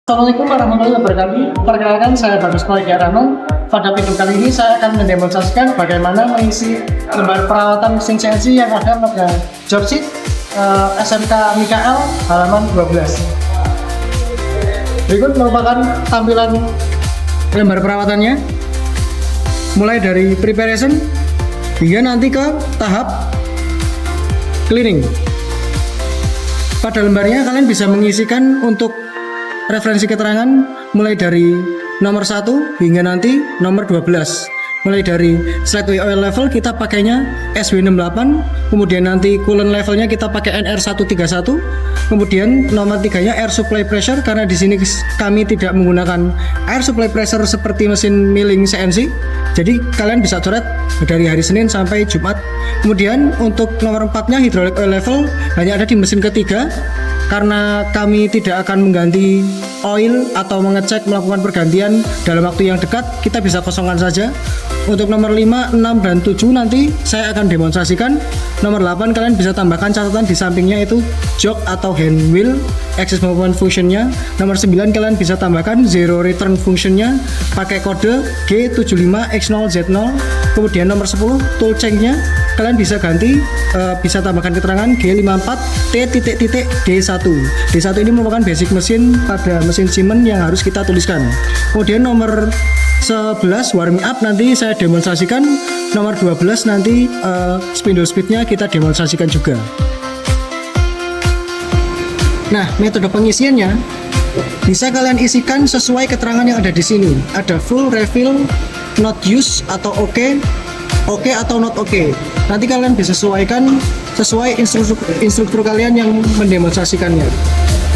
Assalamualaikum warahmatullahi wabarakatuh. Perkenalkan, saya Bagus Palikiarano. Pada video kali ini saya akan mendemonstrasikan bagaimana mengisi lembar perawatan mesin CNC yang ada pada job sheet SMK Mikael halaman 12. Berikut merupakan tampilan lembar perawatannya, mulai dari preparation hingga nanti ke tahap cleaning. Pada lembarnya kalian bisa mengisikan untuk referensi keterangan mulai dari nomor 1 hingga nanti nomor 12. Mulai dari slide oil level kita pakainya SW68, kemudian nanti coolant levelnya kita pakai NR131, kemudian nomor 3-nya air supply pressure, karena di sini kami tidak menggunakan air supply pressure seperti mesin milling CNC. Jadi kalian bisa coret dari hari Senin sampai Jumat. Kemudian untuk nomor 4-nya hydraulic oil level hanya ada di mesin ketiga, karena kami tidak akan mengganti oil atau melakukan pergantian dalam waktu yang dekat, kita bisa kosongkan saja. Untuk nomor 5, 6, dan 7 nanti saya akan demonstrasikan. Nomor 8 kalian bisa tambahkan catatan di sampingnya, itu jog atau hand wheel axis movement functionnya. Nomor 9 kalian bisa tambahkan zero return functionnya pakai kode G75X0Z0. Kemudian nomor 10 tool chain-nya kalian bisa ganti, bisa tambahkan keterangan G54T.D1. D1 ini merupakan basic mesin pada mesin Siemens yang harus kita tuliskan. Kemudian nomor 11 warming up nanti saya demonstrasikan. Nomor 12 nanti spindle speednya kita demonstrasikan juga. Nah, metode pengisiannya bisa kalian isikan sesuai keterangan yang ada di sini. Ada full, refill, not use atau oke atau not oke. Nanti kalian bisa sesuaikan sesuai instruktur kalian yang mendemonstrasikannya.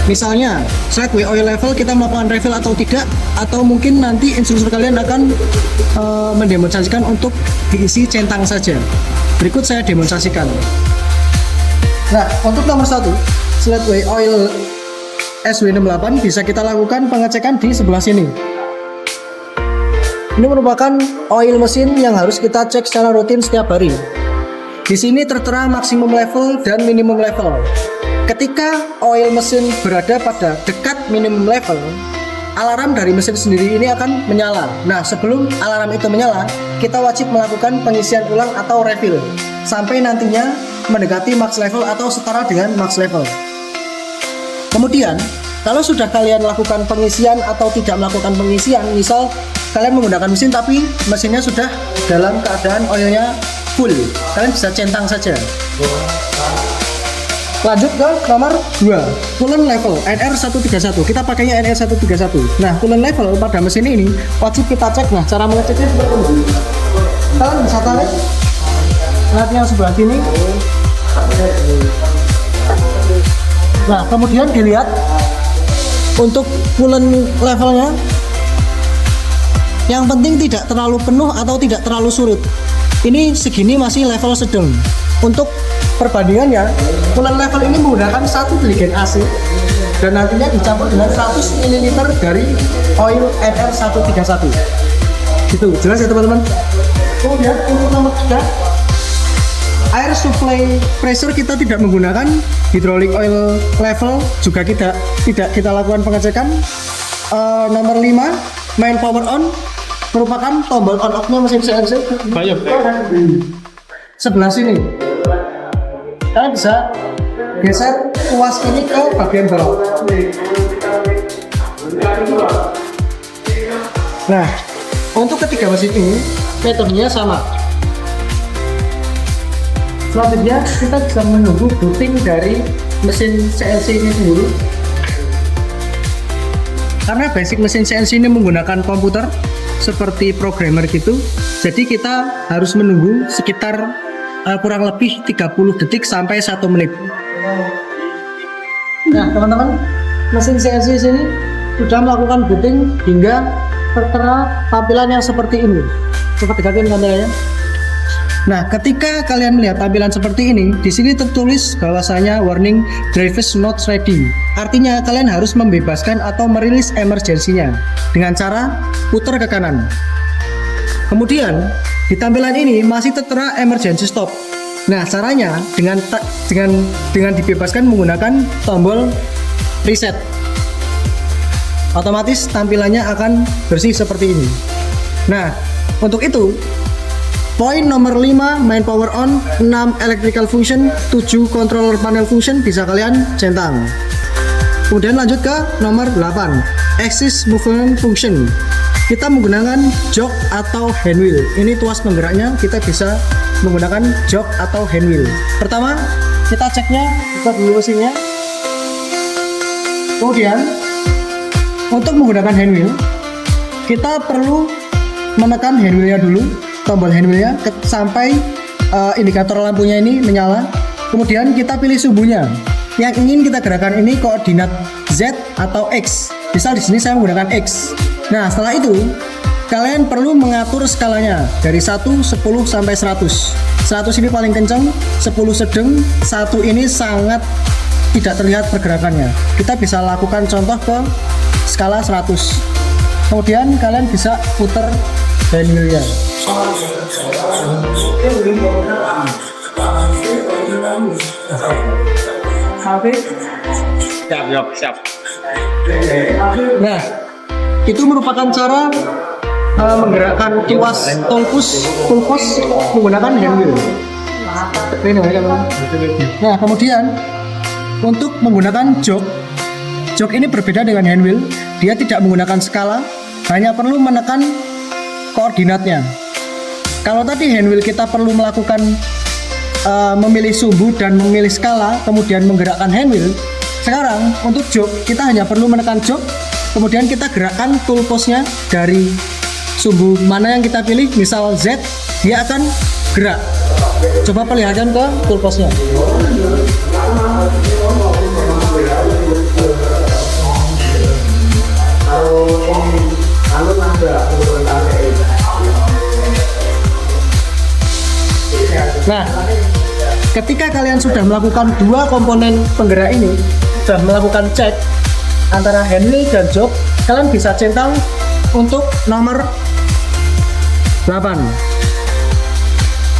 Misalnya, slide oil level kita melakukan refill atau tidak, atau mungkin nanti instruktur kalian akan mendemonstrasikan untuk diisi centang saja. Berikut saya demonstrasikan. Nah, untuk nomor 1, slide oil SW68 bisa kita lakukan pengecekan di sebelah sini. Ini merupakan oil mesin yang harus kita cek secara rutin setiap hari. Di sini tertera maksimum level dan minimum level. Ketika oil mesin berada pada dekat minimum level, alarm dari mesin sendiri ini akan menyala. Nah, sebelum alarm itu menyala, kita wajib melakukan pengisian ulang atau refill sampai nantinya mendekati max level atau setara dengan max level. Kemudian, kalau sudah kalian lakukan pengisian atau tidak melakukan pengisian, misal kalian menggunakan mesin tapi mesinnya sudah dalam keadaan oilnya full, kalian bisa centang saja. Lanjut ke nomor 2, coolant level NR131. Kita pakainya NR131. Nah, coolant level pada mesin ini wajib kita cek. Nah, cara mengeceknya seperti ini. Kalian bisa tarik yang sebelah sini. Nah, kemudian dilihat untuk coolant levelnya. Yang penting tidak terlalu penuh atau tidak terlalu surut. Ini segini masih level sedang. Untuk perbandingannya, coolant level ini menggunakan 1 biligen AC dan nantinya dicampur dengan 100 ml dari oil NR131. Gitu, jelas ya teman-teman? Kemudian untuk nomor 3, air supply pressure kita tidak menggunakan, hydraulic oil level juga tidak kita lakukan pengecekan. Nomor 5, main power on merupakan tombol on off-nya mesin CNC. Sebelah sini kalian bisa geser tuas ini ke bagian bawah. Nah, untuk ketiga mesin ini metodenya sama. Selanjutnya kita bisa menunggu booting dari mesin CNC ini dulu. Karena basic mesin CNC ini menggunakan komputer seperti programmer gitu, jadi kita harus menunggu sekitar kurang lebih 30 detik sampai 1 menit. Nah, teman-teman, mesin CNC sini sudah melakukan booting hingga tertera tampilan yang seperti ini. Coba dekatin kameranya. Nah, ketika kalian melihat tampilan seperti ini, di sini tertulis bahwasanya warning drivers not ready. Artinya kalian harus membebaskan atau merilis emergensinya dengan cara putar ke kanan. Kemudian di tampilan ini masih tertera emergency stop. Nah, caranya dengan dibebaskan menggunakan tombol reset. otomatis tampilannya akan bersih seperti ini. Nah, untuk itu poin nomor 5 main power on, 6 electrical function, 7 controller panel function bisa kalian centang. Kemudian lanjut ke nomor 8 axis movement function. Kita menggunakan jok atau hand wheel. Ini tuas penggeraknya kita bisa menggunakan jok atau hand wheel. Pertama kita ceknya, buka dulu mesinnya. Kemudian untuk menggunakan hand wheel kita perlu menekan hand wheelnya dulu, tombol hand wheelnya sampai indikator lampunya ini menyala. Kemudian kita pilih sumbunya. Yang ingin kita gerakan ini koordinat Z atau X. Misal di sini saya menggunakan X. Nah, setelah itu kalian perlu mengatur skalanya dari 1, 10 sampai 100. 100 ini paling kencang, 10 sedang, 1 ini sangat tidak terlihat pergerakannya. Kita bisa lakukan contoh ke skala 100. Kemudian kalian bisa putar hand wheel-nya. Siap. Nah, itu merupakan cara menggerakkan tuas pulpos menggunakan hand wheel. Nah, kemudian untuk menggunakan jok ini berbeda dengan hand wheel. Dia tidak menggunakan skala, hanya perlu menekan koordinatnya. Kalau tadi hand wheel kita perlu melakukan memilih sumbu dan memilih skala, kemudian menggerakkan hand wheel. Sekarang untuk jok kita hanya perlu menekan jok, kemudian kita gerakkan toolposnya dari sumbu mana yang kita pilih, misal Z, dia akan gerak. Coba perlihatkan ke toolposnya. Nah, ketika kalian sudah melakukan dua komponen penggerak ini, sudah melakukan cek antara hand wheel dan jok, kalian bisa centang untuk nomor 8.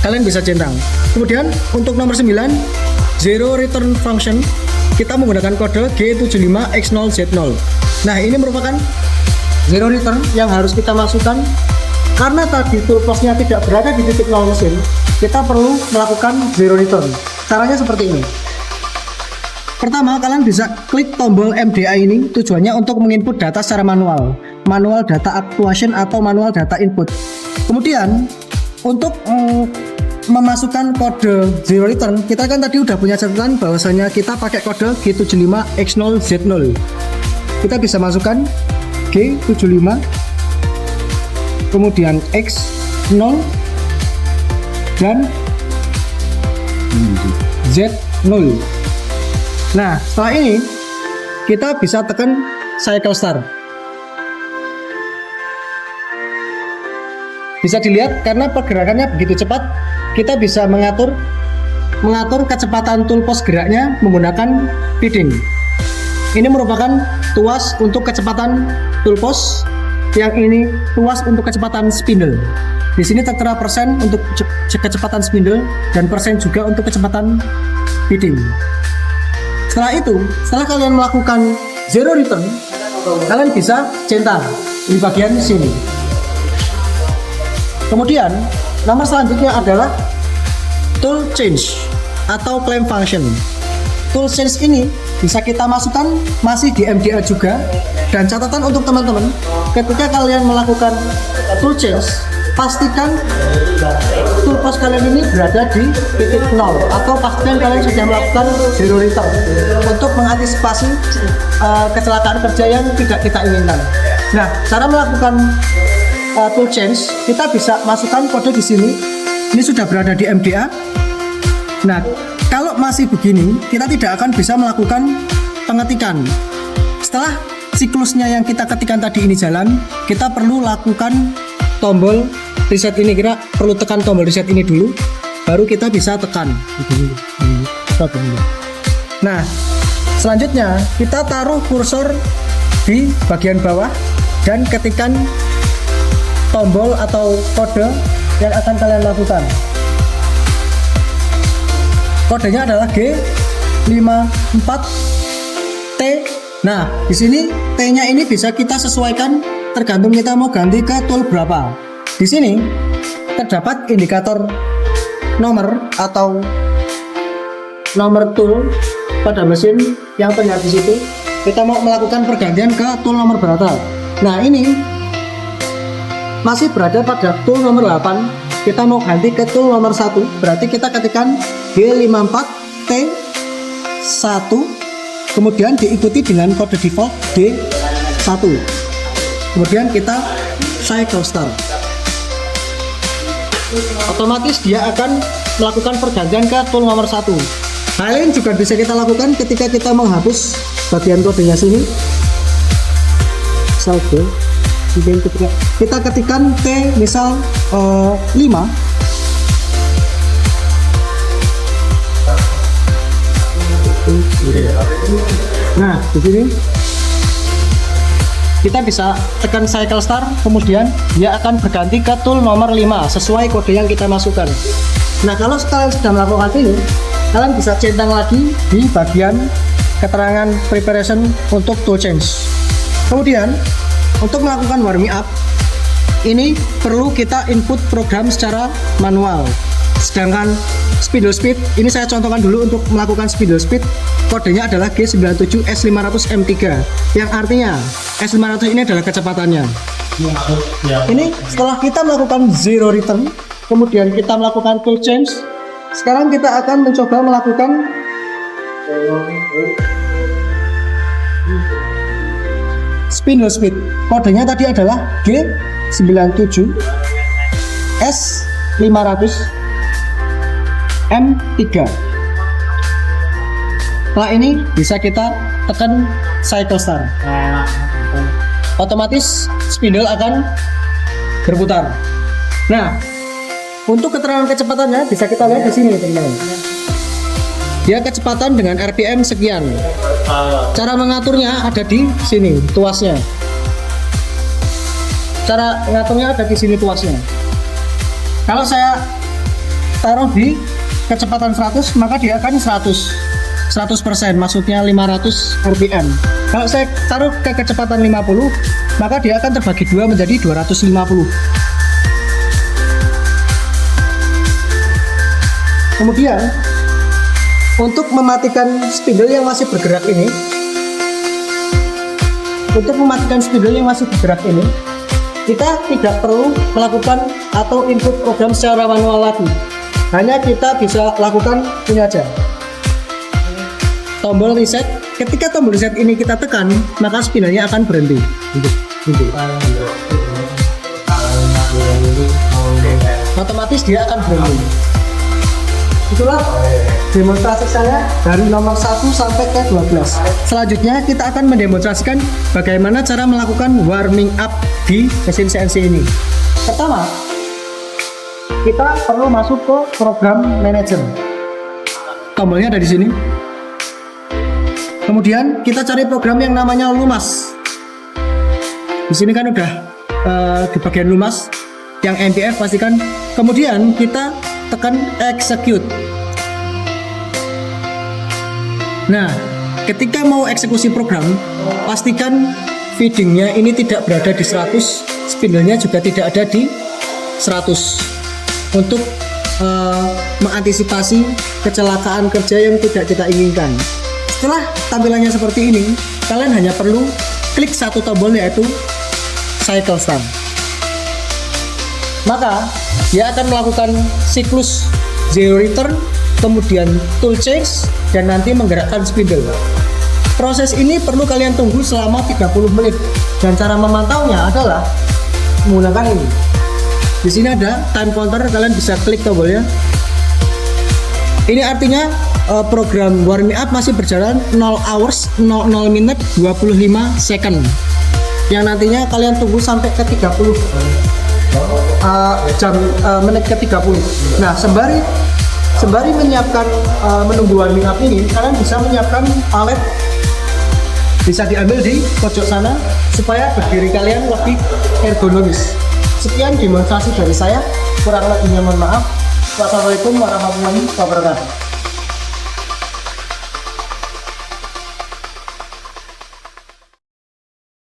Kalian bisa centang. Kemudian untuk nomor 9, zero return function, kita menggunakan kode G75X0Z0. Nah, ini merupakan zero return yang harus kita masukkan. Karena tadi toolposnya tidak berada di titik 0 mesin, kita perlu melakukan zero return. Caranya seperti ini. Pertama, kalian bisa klik tombol MDA ini, tujuannya untuk menginput data secara manual data actuation atau manual data input. Kemudian untuk memasukkan kode zero return, kita kan tadi udah punya catatan bahwasanya kita pakai kode G75X0Z0. Kita bisa masukkan G75 kemudian X0 dan Z0. Nah, setelah ini kita bisa tekan cycle start. Bisa dilihat karena pergerakannya begitu cepat, kita bisa mengatur kecepatan toolpos geraknya menggunakan feeding. Ini merupakan tuas untuk kecepatan toolpos, yang ini tuas untuk kecepatan spindle. Di sini tertera persen untuk kecepatan spindle dan persen juga untuk kecepatan feeding. Setelah kalian melakukan zero return, kalian bisa centang di bagian sini. Kemudian nomor selanjutnya adalah tool change atau clamp function. Tool change ini bisa kita masukkan masih di MDA juga. Dan catatan untuk teman-teman, ketika kalian melakukan tool change, pastikan toolpos kalian ini berada di titik 0 atau pastikan kalian sudah melakukan zero return untuk mengantisipasi kecelakaan kerja yang tidak kita inginkan. Nah, cara melakukan tool change, kita bisa masukkan kode di sini. Ini sudah berada di MDA. Nah, kalau masih begini, kita tidak akan bisa melakukan pengetikan. Setelah siklusnya yang kita ketikkan tadi ini jalan, kita perlu lakukan tombol reset ini. Kita perlu tekan tombol reset ini dulu, baru kita bisa tekan. Nah, selanjutnya kita taruh kursor di bagian bawah dan ketikkan tombol atau kode yang akan kalian lakukan. Kodenya adalah G54T Nah, di sini T-nya ini bisa kita sesuaikan tergantung kita mau ganti ke tool berapa. Di sini terdapat indikator nomor atau nomor tool pada mesin yang terlihat di situ. Kita mau melakukan pergantian ke tool nomor berapa. Nah, ini masih berada pada tool nomor 8. Kita mau ganti ke tool nomor 1. Berarti kita ketikkan G54T1, kemudian diikuti dengan kode default D1. Kemudian kita cycle start. Otomatis dia akan melakukan pergantian ke tool nomor 1. Hal lain juga bisa kita lakukan ketika kita menghapus bagian kodenya sini. Saldo. Kita ketikkan T misal 5. Nah, di sini kita bisa tekan cycle start, kemudian dia akan berganti ke tool nomor 5 sesuai kode yang kita masukkan. Nah, kalau kalian sudah melakukan ini, kalian bisa centang lagi di bagian keterangan preparation untuk tool change. Kemudian untuk melakukan warming up ini perlu kita input program secara manual. Sedangkan spindle speed ini saya contohkan dulu. Untuk melakukan spindle speed kodenya adalah G97S500M3, yang artinya S500 ini adalah kecepatannya. Ini setelah kita melakukan zero return, kemudian kita melakukan tool change. Sekarang kita akan mencoba melakukan spindle speed. Kodenya tadi adalah G97S500M3. Setelah ini bisa kita tekan cycle start. Otomatis spindle akan berputar. Nah, untuk keterangan kecepatannya bisa kita lihat di sini, teman-teman. Dia kecepatan dengan RPM sekian. Cara mengaturnya ada di sini, tuasnya. Cara mengaturnya ada di sini, tuasnya. Kalau saya taruh di kecepatan 100, maka dia akan 100%, maksudnya 500 RPM. Kalau saya taruh ke kecepatan 50, maka dia akan terbagi 2 menjadi 250. Kemudian untuk mematikan spindle yang masih bergerak ini, kita tidak perlu melakukan atau input program secara manual lagi. Hanya kita bisa lakukan ini aja, tombol reset. Ketika tombol reset ini kita tekan, maka spindle-nya akan berhenti. Otomatis dia akan berhenti. Itulah demonstrasi saya dari nomor 1 sampai ke 12. Selanjutnya kita akan mendemonstrasikan bagaimana cara melakukan warming up di mesin CNC ini. Pertama, kita perlu masuk ke program manager. Tombolnya ada di sini. Kemudian kita cari program yang namanya Lumas. Di sini kan udah di bagian Lumas yang MPF pastikan. Kemudian kita tekan execute. Nah, ketika mau eksekusi program, pastikan feedingnya ini tidak berada di 100, spindle-nya juga tidak ada di 100 untuk mengantisipasi kecelakaan kerja yang tidak kita inginkan. Setelah tampilannya seperti ini, kalian hanya perlu klik satu tombol, yaitu cycle start. Maka dia akan melakukan siklus zero return, kemudian tool change, dan nanti menggerakkan spindle. Proses ini perlu kalian tunggu selama 30 menit, dan cara memantaunya adalah menggunakan ini. Di sini ada time counter, kalian bisa klik tombolnya. Ini artinya program warming up masih berjalan 0 hours 00 minute 25 second, yang nantinya kalian tunggu sampai ke 30 menit ke 30. Nah, sembari menyiapkan menunggu warming up ini, kalian bisa menyiapkan alat, bisa diambil di pojok sana supaya berdiri kalian lebih ergonomis. Sekian demonstrasi dari saya, kurang lebihnya mohon maaf. Wassalamualaikum warahmatullahi wabarakatuh.